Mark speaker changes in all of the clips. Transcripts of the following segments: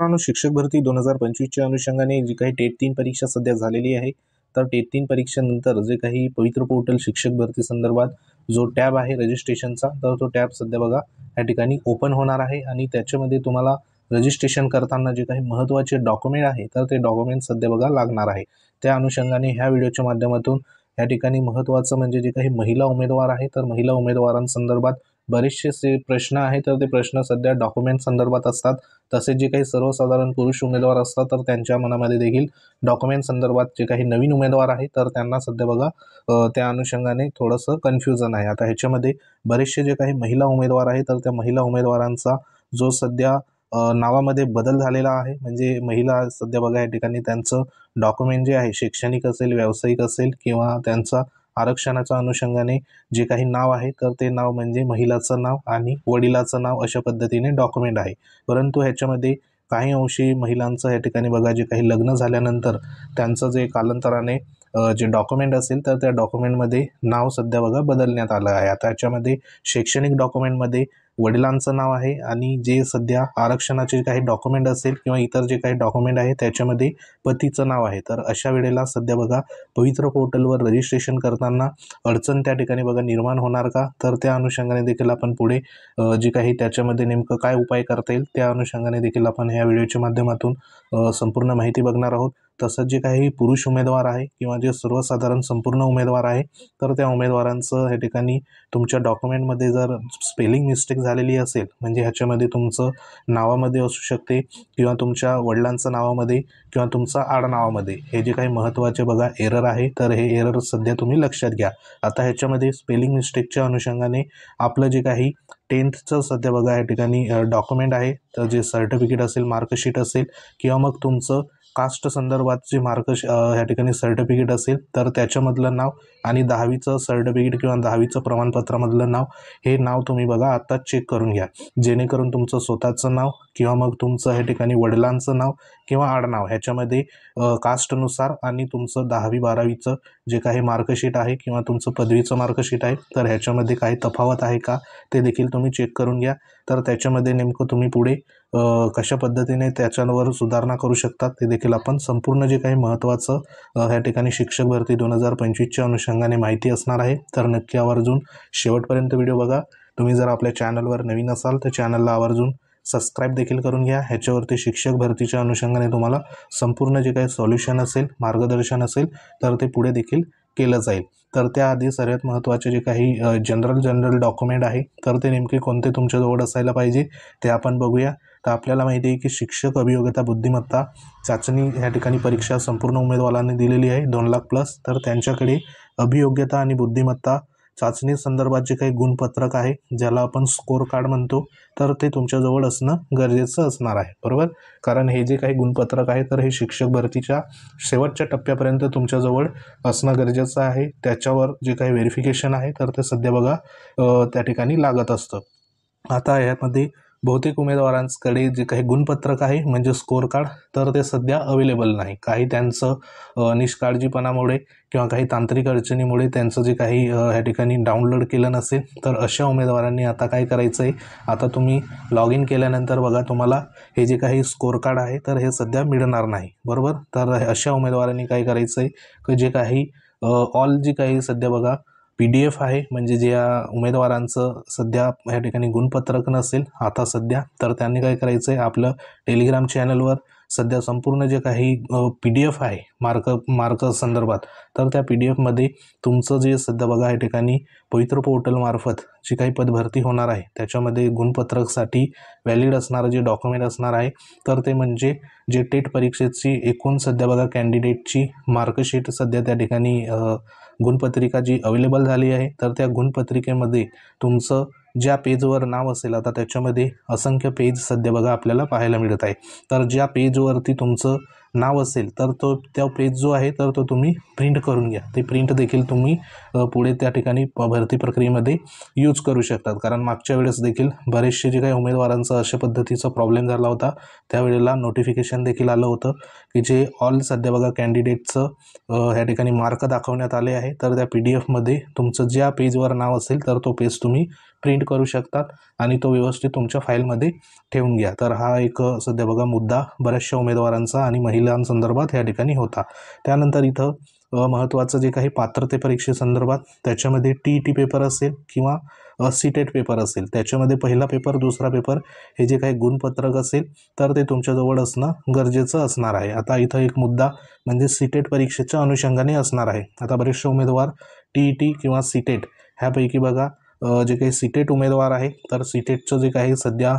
Speaker 1: मित्रांनो, शिक्षक भरती 2025च्या अनुषंगाने जी काही टेट 3 परीक्षा सध्या झालेली आहे, तर टेट 3 परीक्षेनंतर जे काही पवित्र पोर्टल शिक्षक भरती संदर्भात जो टॅब आहे रजिस्ट्रेशनचा, तर तो टॅब सध्या बघा या ठिकाणी ओपन होणार आहे आणि त्याच्यामध्ये तुम्हाला रजिस्ट्रेशन करताना जे काही महत्त्वाचे डॉक्युमेंट आहे, तर ते डॉक्युमेंट सध्या बघा लागणार आहे. त्या अनुषंगाने ह्या व्हिडिओच्या माध्यमातून या ठिकाणी महत्त्वाचं म्हणजे जे काही महिला उमेदवार आहे, तर महिला उमेदवारांसंदर्भात बरेचसे प्रश्न आहेत, तर ते प्रश्न सध्या डॉक्युमेंट संदर्भात असतात. तसेच जे काही सर्वसाधारण पुरुष उमेदवार असतात, तर त्यांच्या मनामध्ये देखील डॉक्युमेंट संदर्भात जे काही नवीन उमेदवार आहे, तर त्यांना सध्या बघा त्या अनुषंगाने थोडंसं कन्फ्युजन आहे. आता ह्याच्यामध्ये बरेचसे जे काही महिला उमेदवार आहे, तर त्या महिला उमेदवारांचा जो सध्या नावामध्ये बदल झालेला आहे, म्हणजे महिला सध्या बघा या ठिकाणी त्यांचं डॉक्युमेंट जे आहे शैक्षणिक असेल, व्यावसायिक असेल किंवा त्यांचा आरक्षणाच्या अनुषंगाने जे काही नाव आहे, तर ते नाव म्हणजे महिलाचं नाव आणि वडिलाचं नाव अशा पद्धतीने डॉक्युमेंट आहे. परंतु ह्याच्यामध्ये काही अंशी महिलांचं या ठिकाणी बघा जे काही लग्न झाल्यानंतर त्यांचं जे कालांतराने जे डॉक्युमेंट असेल, तर त्या डॉक्युमेंटमध्ये नाव सध्या बघा बदलण्यात आलं आहे. आता याच्यामध्ये शैक्षणिक डॉक्युमेंटमध्ये वडिलांचं नाव आहे आणि जे सध्या आरक्षणाचे काही डॉक्युमेंट असेल किंवा इतर जे काही डॉक्युमेंट आहे त्याच्यामध्ये पतीचं नाव आहे. तर अशा वेळेला सध्या बघा पवित्र पोर्टलवर रजिस्ट्रेशन करताना अडचण त्या ठिकाणी बघा निर्माण होणार का? तर त्या अनुषंगाने देखील आपण पुढे जे काही त्याच्यामध्ये नेमकं काय उपाय करता येईल त्या अनुषंगाने देखील आपण ह्या व्हिडिओच्या माध्यमातून संपूर्ण माहिती बघणार आहोत. तसंच जे काही पुरुष उमेदवार आहे किंवा जे सर्वसाधारण संपूर्ण उमेदवार आहे, तर त्या उमेदवारांचं या ठिकाणी तुमच्या डॉक्युमेंटमध्ये जर स्पेलिंग मिस्टेक झालेली असेल, म्हणजे ह्याच्यामध्ये तुमचं नावामध्ये असू शकते किंवा तुमच्या वडिलांचं नावामध्ये किंवा तुमचं आडनावामध्ये हे जे काही महत्त्वाचे बघा एरर आहे, तर हे एरर सध्या तुम्ही लक्षात घ्या. आता ह्याच्यामध्ये स्पेलिंग मिस्टेकच्या अनुषंगाने आपलं जे काही 10thचं सध्या बघा या ठिकाणी डॉक्युमेंट आहे, तर जे सर्टिफिकेट असेल, मार्कशीट असेल किंवा मग तुमचं कास्ट संदर्भात जे या ठिकाणी सर्टिफिकेट असेल, तर त्याच्यामधलं नाव आणि 10वीचं सर्टिफिकेट किंवा 10वीचं प्रमाणपत्रामधलं नाव, हे नाव तुम्ही बघा आत्ताच चेक करून घ्या. जेणेकरून तुमचं स्वतःचं नाव किंवा मग तुमचं या ठिकाणी वडिलांचं नाव किंवा आडनाव ह्याच्यामध्ये कास्टनुसार आणि तुमचं 10वी-12वीचं जे काही मार्कशीट आहे किंवा तुमचं पदवीचं मार्कशीट आहे, तर ह्याच्यामध्ये काही तफावत आहे का ते देखील तुम्ही चेक करून घ्या. तर त्याच्यामध्ये नेमकं तुम्ही पुढे कशा पद्धतीने त्याच्यावर सुधारणा करू शकतात ते देखील आपण संपूर्ण जे काही महत्त्वाचं ह्या ठिकाणी शिक्षक भरती 2025च्या अनुषंगाने माहिती असणार आहे. तर नक्की आवर्जून शेवटपर्यंत व्हिडिओ बघा. तुम्ही जर आपल्या चॅनलवर नवीन असाल तर चॅनलला आवर्जून सबस्क्राईब देखील करून घ्या. ह्याच्यावरती शिक्षक भरतीच्या अनुषंगाने तुम्हाला संपूर्ण जे काही सॉल्युशन असेल, मार्गदर्शन असेल, तर ते पुढे देखील केलं जाईल. तर त्याआधी सर्वात महत्त्वाचे जे काही जनरल डॉक्युमेंट आहे, तर ते नेमके कोणते तुमच्याजवळ असायला पाहिजे ते आपण बघूया. तर आपल्याला माहिती आहे की शिक्षक अभियोग्यता बुद्धिमत्ता चाचणी ह्या ठिकाणी परीक्षा संपूर्ण उमेदवारांनी दिलेली आहे 2 लाख प्लस. तर त्यांच्याकडे अभियोग्यता आणि बुद्धिमत्ता चाचणी संदर्भात जे काही गुणपत्रक आहे, ज्याला आपण स्कोर कार्ड म्हणतो, तर ते तुमच्याजवळ असणं गरजेचं असणार आहे, बरोबर. कारण हे जे काही गुणपत्रक आहे, तर हे शिक्षक भरतीच्या शेवटच्या टप्प्यापर्यंत तुमच्याजवळ असणं गरजेचं आहे. त्याच्यावर जे काही व्हेरिफिकेशन आहे, तर ते सध्या बघा त्या ठिकाणी लागत असतं. आता यामध्ये बहुतेक उमेदवारांकडे जे काही गुणपत्रक आहे म्हणजे स्कोर कार्ड, तर ते सध्या अवेलेबल नाही. काही त्यांचं निष्काळजीपणामुळे किंवा काही तांत्रिक अडचणीमुळे त्यांचं जे काही ह्या ठिकाणी डाउनलोड केलं नसेल, तर अशा उमेदवारांनी आता काय करायचं आहे, आता तुम्ही लॉग इन केल्यानंतर बघा तुम्हाला हे जे काही स्कोर कार्ड आहे, तर हे सध्या मिळणार नाही, बरोबर. तर अशा उमेदवारांनी काय करायचं आहे की जे काही ऑल जी काही सध्या बघा PDF आहे, म्हणजे ज्या उमेदवारांचं सध्या या ठिकाणी गुणपत्रक नसेल आता सध्या, तर त्यांनी काय करायचं आहे, आपलं टेलिग्राम चॅनलवर सध्या संपूर्ण जे काही PDF आहे मार्क संदर्भात, तर त्या PDFमध्ये तुमचं जे सध्या बघा या ठिकाणी पवित्र पोर्टलमार्फत जी काही पदभरती होणार आहे, त्याच्यामध्ये गुणपत्रकसाठी व्हॅलिड असणारं जे डॉक्युमेंट असणार आहे, तर ते म्हणजे जे टेट परीक्षेची एकूण सध्या बघा कॅन्डिडेटची मार्कशीट सध्या त्या ठिकाणी गुणपत्रिका जी अवेलेबल झाली आहे, तर त्या गुणपत्रिकेमध्ये तुमचं ज्या पेजवर नाव असेल, आता त्याच्यामध्ये असंख्य पेज सध्या बघा आपल्याला पाहायला मिळत आहे. तर ज्या पेजवरती तुमचं नाव असेल तर तो त्या पेज जो आहे तर तो तुम्ही प्रिंट करून घ्या. ते प्रिंट देखील तुम्ही पुढे त्या ठिकाणी भरती प्रक्रियेमध्ये यूज करू शकतात. कारण मागच्या वेळेस देखील बरेचसे जे काही उमेदवारांचा अशा पद्धतीचा प्रॉब्लेम झाला होता, त्यावेळेला नोटिफिकेशन देखील आलं होतं की जे ऑल सध्या बघा कॅन्डिडेटचं ह्या ठिकाणी मार्क दाखवण्यात आले आहे. तर त्या PDF तुमचं ज्या पेजवर नाव असेल तर तो पेज तुम्ही प्रिंट करू शकतात आणि तो व्यवस्थित तुमच्या फाईलमध्ये ठेवून घ्या. तर हा एक सध्या बघा मुद्दा बऱ्याचशा उमेदवारांचा आणि महिलांसंदर्भात या ठिकाणी होता. त्यानंतर इथं महत्त्वाचं जे काही पात्रते परीक्षेसंदर्भात त्याच्यामध्ये TET पेपर असेल किंवा CTET पेपर असेल, त्याच्यामध्ये पहिला पेपर दुसरा पेपर हे जे काही गुणपत्रक असेल तर ते तुमच्याजवळ असणं गरजेचं असणार आहे. आता इथं एक मुद्दा म्हणजे CTET परीक्षेच्या अनुषंगाने असणार आहे. आता बरेचसे उमेदवार TET किंवा CTET ह्यापैकी बघा जे काही CTET उमेदवार आहे तर CTETचं जे काही सध्या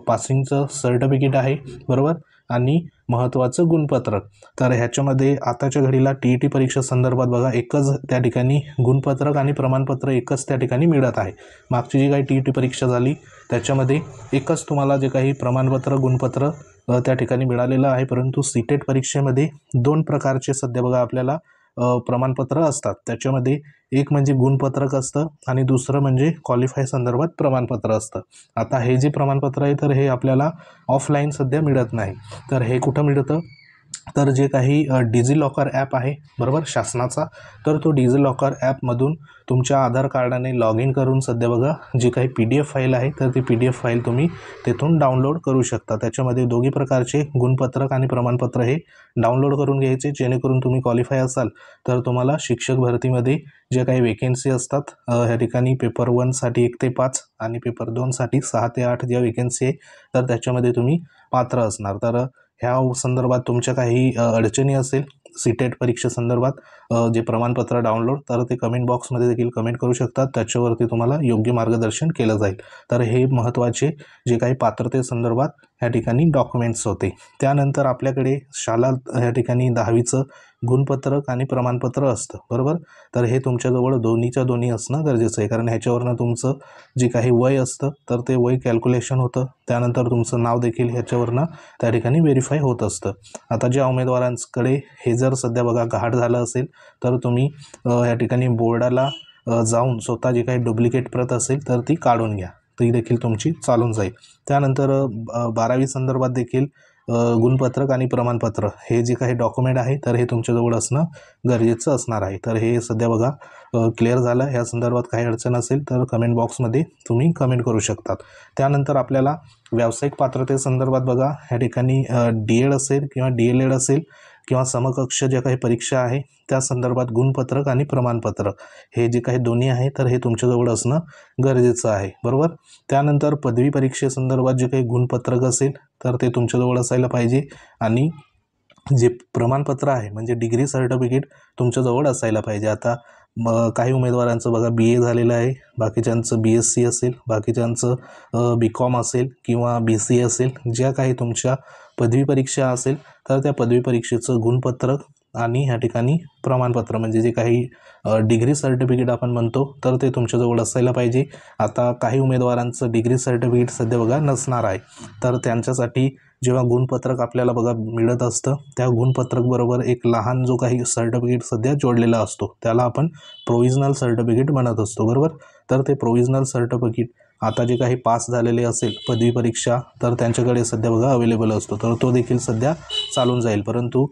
Speaker 1: पासिंगचं सर्टिफिकेट आहे बरोबर आणि महत्त्वाचं गुणपत्रक. तर ह्याच्यामध्ये आताच्या घडीला TET परीक्षा संदर्भात बघा एकच त्या ठिकाणी गुणपत्रक आणि प्रमाणपत्र एकच त्या ठिकाणी मिळत आहे. मागची जी काही TET परीक्षा झाली त्याच्यामध्ये एकच तुम्हाला जे काही प्रमाणपत्र गुणपत्र त्या ठिकाणी मिळालेलं आहे. परंतु CTET परीक्षेमध्ये 2 प्रकारचे सध्या बघा आपल्याला प्रमाणपत्र असतात. त्याच्यामध्ये एक म्हणजे गुणपत्रक असतं आणि दुसरं म्हणजे क्वालिफाय संदर्भात प्रमाणपत्र असतं. आता हे जे प्रमाणपत्र आहे तर हे आपल्याला ऑफलाईन सध्या मिळत नाही. तर हे कुठं मिळतं तर जे काही डिजिलॉकर ॲप आहे बरोबर शासनाचा, तर तो डिजिलॉकर ॲपमधून तुमच्या आधार कार्डाने लॉग इन करून सध्या बघा जी काही PDF फाईल आहे तर ती PDF फाईल तुम्ही तेथून डाउनलोड करू शकता. त्याच्यामध्ये दोन्ही प्रकारचे गुणपत्रक आणि प्रमाणपत्र हे डाउनलोड करून घ्यायचे, जेणेकरून तुम्ही क्वालिफाय असाल तर तुम्हाला शिक्षक भरतीमध्ये जे काही वेकेन्सी असतात ह्या ठिकाणी पेपर 1 साठी 1 ते 5 आणि पेपर 2 साठी 6 ते 8 ज्या वेकेन्सी आहे तर त्याच्यामध्ये तुम्ही पात्र असणार. तर ह्या संदर्भात तुमच्या काही अडचणी असेल CTET परीक्षेसंदर्भात जे प्रमाणपत्र डाउनलोड तर ते कमेंट बॉक्समध्ये देखील कमेंट करू शकतात. त्याच्यावरती तुम्हाला योग्य मार्गदर्शन केलं जाईल. तर हे महत्त्वाचे जे काही पात्रतेसंदर्भात ह्या ठिकाणी डॉक्युमेंट्स होते. त्यानंतर आपल्याकडे शाला ह्या ठिकाणी 10वीचं गुणपत्रक आणि प्रमाणपत्र असतं बरोबर. तर हे तुमच्याजवळ दोन्हीच्या दोन्ही असणं गरजेचं आहे. कारण ह्याच्यावरनं तुमचं जे काही वय असतं तर ते वय कॅल्क्युलेशन होतं. त्यानंतर तुमचं नाव देखील ह्याच्यावरनं त्या ठिकाणी व्हेरीफाय होत असतं. आता ज्या उमेदवारांकडे हे जर सध्या बघा गहाळ झालं असेल तर तुम्ही ह्या ठिकाणी बोर्डाला जाऊन स्वतः जी काही डुप्लिकेट प्रत असेल तर ती काढून घ्या, ती देखील तुमची चालून जाईल. त्यानंतर 12वी संदर्भात देखील गुणपत्रक आणि प्रमाणपत्र हे जे काही डॉक्युमेंट आहे तर हे तुमच्याजवळ असणं गरजेचं असणार आहे. तर हे सध्या बघा क्लिअर झालं. ह्या संदर्भात काही अडचण असेल तर कमेंट बॉक्समध्ये तुम्ही कमेंट करू शकतात. त्यानंतर आपल्याला व्यावसायिक पात्रतेसंदर्भात बघा ह्या ठिकाणी DED असेल किंवा DLED असेल किंवा समकक्ष ज्या काही परीक्षा आहे त्या संदर्भात गुणपत्रक आणि प्रमाणपत्र हे जे काही दोन्ही आहे तर हे तुमच्याजवळ असणं गरजेचं आहे बरोबर. त्यानंतर पदवी परीक्षेसंदर्भात जे काही गुणपत्रक असेल तर ते तुमच्याजवळ असायला पाहिजे आणि जे प्रमाणपत्र आहे म्हणजे डिग्री सर्टिफिकेट तुमच्याजवळ असायला पाहिजे. आता काही उमेदवारांचं बघा BA झालेलं आहे, बाकीच्यांचं BSc असेल, बाकीच्यांचं BCom असेल किंवा BCA असेल. ज्या काही तुमच्या पदवी परीक्षा असेल तर त्या पदवी परीक्षेचं गुणपत्रक आणि ह्या ठिकाणी प्रमाणपत्र म्हणजे जे काही डिग्री सर्टिफिकेट आपण म्हणतो तर ते तुमच्याजवळ असायला पाहिजे. आता काही उमेदवारांचं डिग्री सर्टिफिकेट सध्या बघा नसणार आहे. तर त्यांच्यासाठी जेव्हा गुणपत्रक आपल्याला बघा मिळत असतं त्या गुणपत्रक बरोबर एक लहान जो काही सर्टिफिकेट सध्या जोडलेला असतो त्याला आपण प्रोव्हिजनल सर्टिफिकेट म्हणत असतो बरोबर. तर ते प्रोव्हिजनल सर्टिफिकेट आता जे काही पास झालेले असेल पदवी परीक्षा तर त्यांच्याकडे सध्या बघा अवेलेबल असतो, तर तो देखील सध्या चालून जाईल. परंतु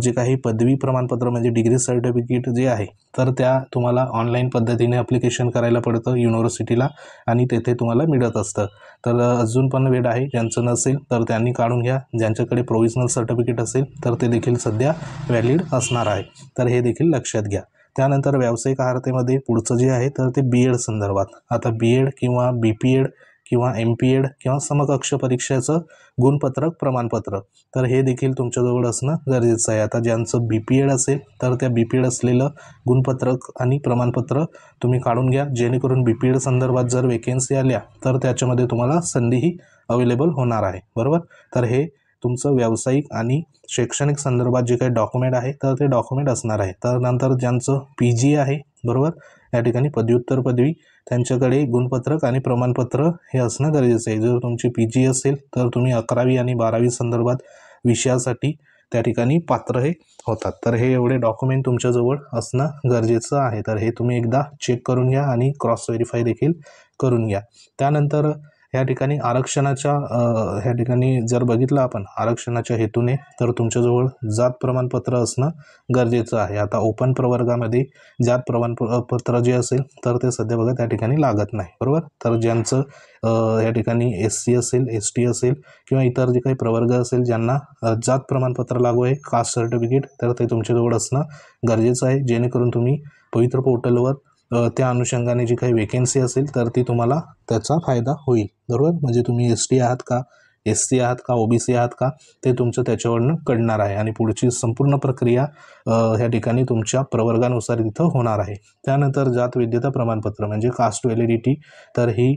Speaker 1: जे काही पदवी प्रमाणपत्र म्हणजे डिग्री सर्टिफिकेट जे आहे तर त्या तुम्हाला ऑनलाईन पद्धतीने ॲप्लिकेशन करायला पडतं युनिव्हर्सिटीला आणि तेथे तुम्हाला मिळत असतं. तर अजून पण वेळ आहे. ज्यांचं नसेल तर त्यांनी काढून घ्या. ज्यांच्याकडे प्रोव्हिजनल सर्टिफिकेट असेल तर ते देखील सध्या व्हॅलिड असणार आहे. तर हे देखील लक्षात घ्या. त्यानंतर व्यावसायिक अर्हतेमध्ये पुढचं जे आहे तर ते BED संदर्भात. आता BED किंवा BPED किंवा MPED किंवा समकक्ष परीक्षेचं गुणपत्रक प्रमाणपत्र तर हे देखील तुमच्याजवळ असणं गरजेचं आहे. आता ज्यांचं BPED असेल तर त्या BPED असलेलं गुणपत्रक आणि प्रमाणपत्र तुम्ही काढून घ्या, जेणेकरून BPED संदर्भात जर वेकेन्सी आल्या तर त्याच्यामध्ये तुम्हाला संधीही अवेलेबल होणार आहे बरोबर. तर हे तुमचं व्यावसायिक आणि शैक्षणिक संदर्भात जे काही डॉक्युमेंट आहे तर ते डॉक्युमेंट असणार आहे. तर नंतर ज्यांचं PG आहे बरोबर या ठिकाणी पदव्युत्तर पदवी त्यांच्याकडे गुणपत्रक आणि प्रमाणपत्र हे असणं गरजेचं आहे. जर तुमची PG असेल तर तुम्ही 11वी आणि 12वी संदर्भात विषयासाठी त्या ठिकाणी पात्र हे होतात. तर हे एवढे डॉक्युमेंट तुमच्याजवळ असणं गरजेचं आहे. तर हे तुम्ही एकदा चेक करून घ्या आणि क्रॉस व्हेरीफाय देखील करून घ्या. त्यानंतर ह्या ठिकाणी आरक्षणाच्या ह्या ठिकाणी जर बघितलं आपण आरक्षणाच्या हेतूने, तर तुमच्याजवळ जात प्रमाणपत्र असणं गरजेचं आहे. आता ओपन प्रवर्गामध्ये जात प्रमाणपत्र जे असेल तर ते सध्या बघा त्या ठिकाणी लागत नाही, बरोबर. तर ज्यांचं या ठिकाणी SC असेल, ST असेल किंवा इतर जे काही प्रवर्ग असेल ज्यांना जात प्रमाणपत्र लागू आहे, कास्ट सर्टिफिकेट, तर ते तुमच्याजवळ असणं गरजेचं आहे, जेणेकरून तुम्ही पवित्र पोर्टलवर त्या अनुषंगाने जी काही वेकेन्सी असेल तर ती तुम्हाला त्याचा फायदा होईल, बरोबर. म्हणजे तुम्ही ST आहात का, SC आहात का, OBC आहात का, ते तुमचं त्याच्यावरनं कळणार आहे आणि पुढची संपूर्ण प्रक्रिया ह्या ठिकाणी तुमच्या प्रवर्गानुसार तिथं होणार आहे. त्यानंतर जात वैधता प्रमाणपत्र म्हणजे कास्ट व्हॅलिडिटी, तर ही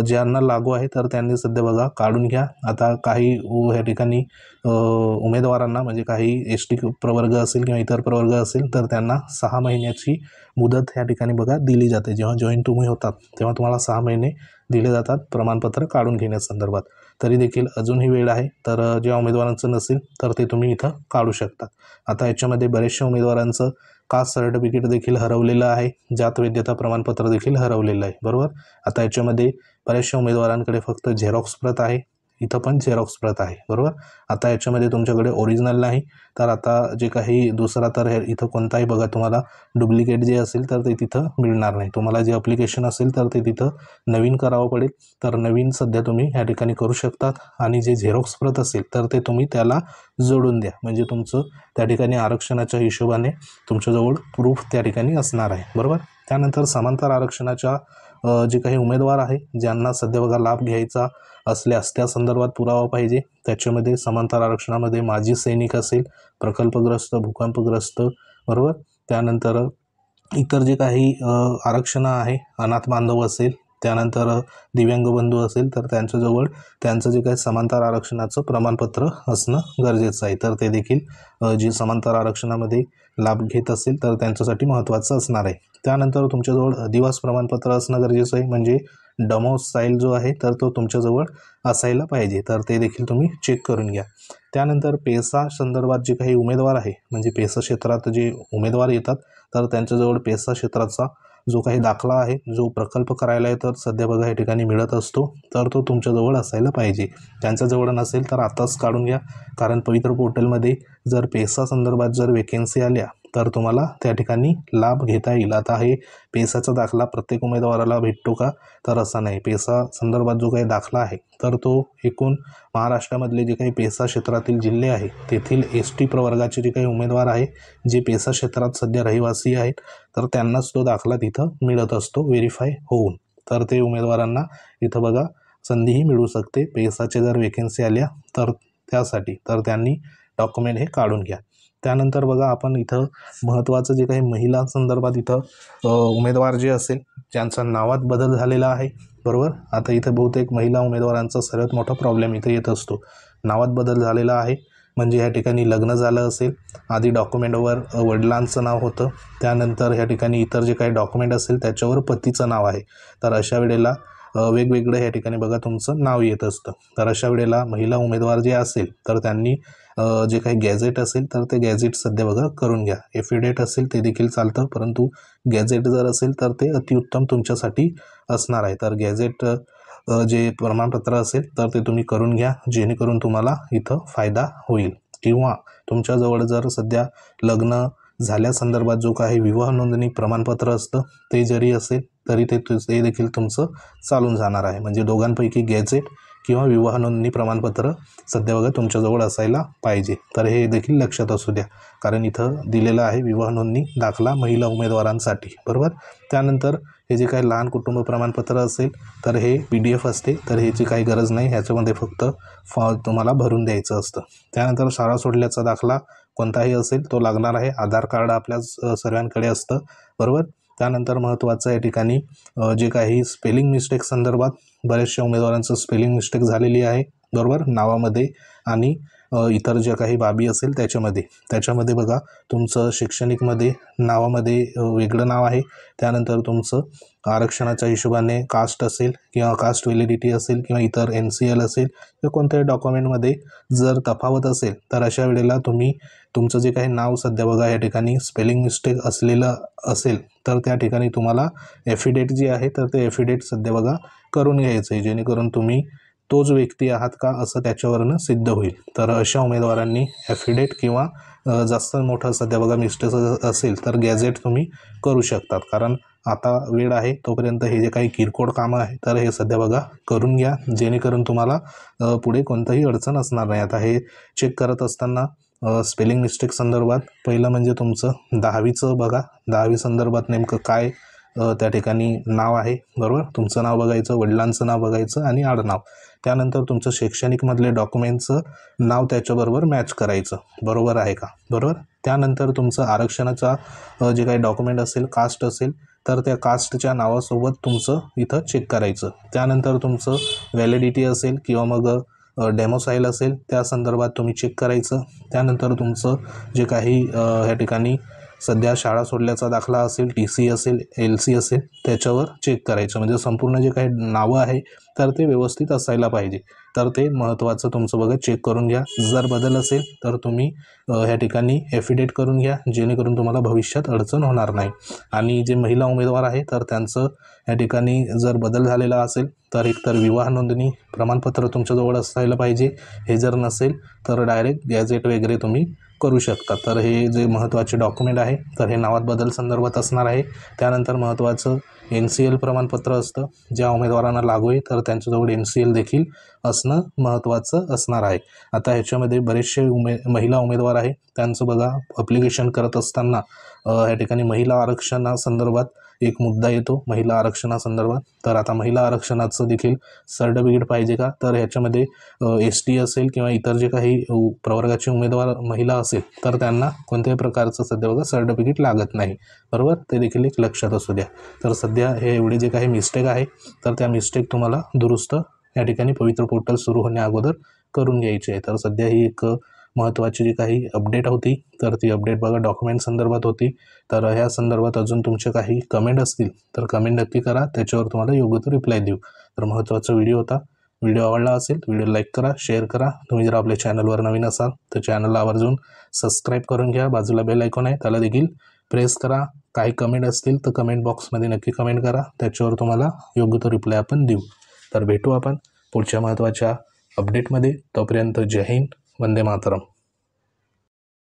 Speaker 1: ज्यांना लागू आहे तर त्यांनी सध्या बघा काढून घ्या. आता काही ह्या ठिकाणी उमेदवारांना म्हणजे काही ST प्रवर्ग असेल किंवा इतर प्रवर्ग असेल तर त्यांना 6 महिन्याची मुदत ह्या ठिकाणी बघा दिली जाते. जेव्हा जॉईन तुम्ही होतात तेव्हा तुम्हाला 6 महिने दिले जातात प्रमाणपत्र काढून घेण्यासंदर्भात. तरी देखील अजूनही वेळ आहे. तर ज्या उमेदवारांचं नसेल तर ते तुम्ही इथं काढू शकता. आता याच्यामध्ये बऱ्याचशा उमेदवारांचं कास्ट सर्टिफिकेट देखील हरवलेलं आहे, जात वैधता प्रमाणपत्र देखील हरवलेलं आहे, बरोबर. आता याच्यामध्ये बऱ्याचशा उमेदवारांकडे फक्त झेरॉक्स प्रत आहे, इथं पण झेरॉक्स प्रत आहे, बरोबर. आता याच्यामध्ये तुमच्याकडे ओरिजिनल नाही, तर आता जे काही दुसरा तर इथं कोणताही बघा तुम्हाला डुप्लिकेट जे असेल तर ते तिथं मिळणार नाही. तुम्हाला जे अप्लिकेशन असेल तर ते तिथं नवीन करावं पडेल. तर नवीन सध्या तुम्ही ह्या ठिकाणी करू शकतात आणि जे झेरॉक्स प्रत असेल तर ते तुम्ही त्याला जोडून द्या, म्हणजे तुमचं त्या ठिकाणी आरक्षणाच्या हिशोबाने तुमच्याजवळ प्रूफ त्या ठिकाणी असणार आहे, बरोबर. त्यानंतर समांतर आरक्षणाच्या जे काही उमेदवार आहे ज्यांना सध्या बघा लाभ घ्यायचा असल्यास त्या संदर्भात पुरावा पाहिजे. त्याच्यामध्ये समांतर आरक्षणामध्ये माजी सैनिक असेल, प्रकल्पग्रस्त, भूकंपग्रस्त, बरोबर. त्यानंतर इतर जे काही आरक्षण आहे, अनाथ बांधव असेल, त्यानंतर दिव्यांग बंधू असेल तर त्यांच्याजवळ त्यांचं जे काही समांतर आरक्षणाचं प्रमाणपत्र असणं गरजेचं आहे. तर ते देखील जे समांतर आरक्षणामध्ये लाभ घेत असेल तर त्यांच्यासाठी महत्त्वाचं असणार आहे. त्यानंतर तुमच्याजवळ अधिवास प्रमाणपत्र असणं गरजेचं आहे, म्हणजे डोमिसाईल जो आहे तर तो तुमच्याजवळ असायला पाहिजे. तर ते देखील तुम्ही चेक करून घ्या. त्यानंतर पेसा संदर्भात जे काही उमेदवार आहे, म्हणजे पेसा क्षेत्रात जे उमेदवार येतात तर त्यांच्याजवळ पेसा क्षेत्राचा जो काही दाखला आहे, जो प्रकल्प करायला आहे तर सध्या बघा या ठिकाणी मिळत असतो, तर तो तुमच्याजवळ असायला पाहिजे. त्यांच्याजवळ नसेल तर आताच काढून घ्या, कारण पवित्र पोर्टलमध्ये जर पेसा संदर्भात जर वेकेन्सी आल्या तर तुम्हाला त्या ठिकाणी लाभ घेता येईल. आता हे पेसाचा दाखला प्रत्येक उमेदवाराला भेटतो का, तर असा नाही. पेसा संदर्भात जो काही दाखला आहे तर तो एकूण महाराष्ट्रामधले जे काही पेसा क्षेत्रातील जिल्हे आहे तेथील ST प्रवर्गाचे जे काही उमेदवार आहे, जे पेसा क्षेत्रात सध्या रहिवासी आहेत, तर त्यांनाच तो दाखला तिथं मिळत असतो व्हेरीफाय होऊन. तर ते उमेदवारांना इथं बघा संधीही मिळू शकते पेसाचे जर वेकेन्सी आल्या तर त्यासाठी. तर त्यांनी डॉक्युमेंट हे काढून घ्या. त्यानंतर बघा आपण इथं महत्त्वाचं जे काही महिला संदर्भात इथं उमेदवार जे असेल ज्यांचा नावात बदल झालेला आहे, बरोबर. आता इथं बहुतेक महिला उमेदवारांचा सर्वात मोठा प्रॉब्लेम इथं येत असतो. नावात बदल झालेला आहे म्हणजे या ठिकाणी लग्न झालं असेल, आधी डॉक्युमेंटवर वडिलांचं नाव होतं, त्यानंतर ह्या ठिकाणी इतर जे काही डॉक्युमेंट असेल त्याच्यावर पतीचं नाव आहे. तर अशा वेळेला वेगवेगळं या ठिकाणी बघा तुमचं नाव येत असतं. तर अशा वेळेला महिला उमेदवार जे असेल तर त्यांनी जे काही गॅझेट असेल तर ते गॅझेट सध्या बघा करून घ्या. एफिडेट असेल ते देखील चालतं, परंतु गॅझेट जर असेल तर ते अतिउत्तम तुमच्यासाठी असणार आहे. तर गॅझेट जे प्रमाणपत्र असेल तर ते तुम्ही करून घ्या, जेणेकरून तुम्हाला इथं फायदा होईल. किंवा तुमच्याजवळ जर सध्या लग्न झाल्यासंदर्भात जो काही विवाह नोंदणी प्रमाणपत्र असतं ते जरी असेल तरी ते देखील तुमचं चालून जाणार आहे. म्हणजे दोघांपैकी गॅझेट किंवा विवाह नोंदणी प्रमाणपत्र सध्या बघा तुमच्याजवळ असायला पाहिजे. तर हे देखील लक्षात असू द्या, कारण इथं दिलेलं आहे विवाह नोंदणी दाखला महिला उमेदवारांसाठी, बरोबर. त्यानंतर हे जे काही लहान कुटुंब प्रमाणपत्र असेल तर हे PDF असते, तर ह्याची काही गरज नाही, ह्याच्यामध्ये फक्त तुम्हाला भरून द्यायचं असतं. त्यानंतर शाळा सोडल्याचा दाखला कोणताही असेल तो लागणार आहे. आधार कार्ड आपल्या सर्वांकडे असतं, बरोबर. त्यानंतर महत्त्वाचं या ठिकाणी जे काही स्पेलिंग मिस्टेक संदर्भात बऱ्याचशा उमेदवारांचं स्पेलिंग मिस्टेक झालेली आहे बरोबर, नावामध्ये आणि इतर ज्या काही बाबी असेल त्याच्यामध्ये बघा तुमचं शैक्षणिकमध्ये नावामध्ये वेगळं नाव आहे, त्यानंतर तुमचं आरक्षणाच्या हिशोबाने कास्ट असेल किंवा कास्ट व्हॅलिडिटी असेल किंवा इतर NCL असेल किंवा कोणत्याही डॉक्युमेंटमध्ये जर तफावत असेल तर अशा वेळेला तुम्ही तुमचं जे काही नाव सध्या बघा या ठिकाणी स्पेलिंग मिस्टेक असलेलं असेल तर त्या ठिकाणी तुम्हाला ॲफिडेट जी आहे तर ते ॲफिडेट सध्या बघा करून घ्यायचं आहे, जेणेकरून तुम्ही तोच व्यक्ती आहात का असं त्याच्यावरनं सिद्ध होईल. तर अशा उमेदवारांनी ॲफिडेट किंवा जास्त मोठं सध्या बघा मिस्टेक असेल तर गॅझेट तुम्ही करू शकतात, कारण आता वेळ आहे तोपर्यंत हे जे काही किरकोळ कामं आहे तर हे सध्या बघा करून घ्या, जेणेकरून तुम्हाला पुढे कोणताही अडचण असणार नाही. आता हे चेक करत असताना स्पेलिंग मिस्टेक संदर्भात पहिलं म्हणजे तुमचं 10वीचं बघा, 10वी संदर्भात नेमकं काय त्या ठिकाणी नाव आहे, बरोबर, तुमचं नाव बघायचं, वडिलांचं नाव बघायचं आणि आडनाव, त्यानंतर तुमचं शैक्षणिकमधले डॉक्युमेंटचं नाव त्याच्याबरोबर मॅच करायचं, बरोबर आहे का, बरोबर. त्यानंतर तुमचं आरक्षणाचा जे काही डॉक्युमेंट असेल, कास्ट असेल तर त्या कास्टच्या नावासोबत तुमचं इथं चेक करायचं. त्यानंतर तुमचं व्हॅलिडिटी असेल किंवा मग डेमोसाईल असेल त्या संदर्भात तुम्ही चेक करायचं. त्यानंतर तुमचं जे काही ह्या ठिकाणी सध्या शाळा सोडल्याचा दाखला असेल, TC असेल, LC असेल त्याच्यावर चेक करायचं, म्हणजे संपूर्ण जे काही नावं आहे तर ते व्यवस्थित असायला पाहिजे, तर ते महत्त्वाचं तुमचं बघा चेक करून घ्या. जर बदल असेल तर तुम्ही ह्या ठिकाणी ॲफिडेट करून घ्या, जेणेकरून तुम्हाला भविष्यात अडचण होणार नाही. आणि जे महिला उमेदवार आहे तर त्यांचं या ठिकाणी जर बदल झालेला असेल तर एकतर विवाह नोंदणी प्रमाणपत्र तुमच्याजवळ असायला पाहिजे, हे जर नसेल तर डायरेक्ट गॅझेट वगैरे तुम्ही करू शकता. तर हे जे महत्त्वाचे डॉक्युमेंट आहे तर हे नावात बदल संदर्भात असणार आहे. त्यानंतर महत्त्वाचं NCL प्रमाणपत्र असतं, ज्या उमेदवारांना लागू आहे तर त्यांच्याजवळ NCL देखील असणं महत्त्वाचं असणार आहे. आता ह्याच्यामध्ये बरेचसे महिला उमेदवार आहे, त्यांचं बघा ॲप्लिकेशन करत असताना ह्या ठिकाणी महिला आरक्षणासंदर्भात एक मुद्दा येतो, महिला आरक्षणासंदर्भात. तर आता महिला आरक्षणाचं देखील सर्टिफिकेट पाहिजे का, तर ह्याच्यामध्ये ST असेल किंवा इतर जे काही प्रवर्गाचे उमेदवार महिला असेल तर त्यांना कोणत्याही प्रकारचं सध्या बघा सर्टिफिकेट लागत नाही, बरोबर, ते देखील एक लक्षात असू द्या. तर सध्या हे एवढी जे काही मिस्टेक आहे तर त्या मिस्टेक तुम्हाला दुरुस्त या ठिकाणी पवित्र पोर्टल सुरू होण्या अगोदर करून घ्यायची आहे. तर सध्या ही एक महत्त्वाची जी काही अपडेट होती तर ती अपडेट बघा डॉक्युमेंट संदर्भात होती. तर ह्या संदर्भात अजून तुमचे काही कमेंट असतील तर कमेंट नक्की करा, त्याच्यावर तुम्हाला योग्य तो रिप्लाय देऊ. तर महत्त्वाचा व्हिडिओ होता. व्हिडिओ आवडला असेल व्हिडिओ लाईक करा, शेअर करा. तुम्ही जर आपल्या चॅनलवर नवीन असाल तर चॅनलला आवर्जून सबस्क्राईब करून घ्या. बाजूला बेल आयकॉन आहे त्याला देखील प्रेस करा. काही कमेंट असतील तर कमेंट बॉक्समध्ये नक्की कमेंट करा, त्याच्यावर तुम्हाला योग्य तो रिप्लाय आपण देऊ. तर भेटू आपण पुढच्या महत्त्वाच्या अपडेटमध्ये. तोपर्यंत जय हिंद, वंदे मातरम.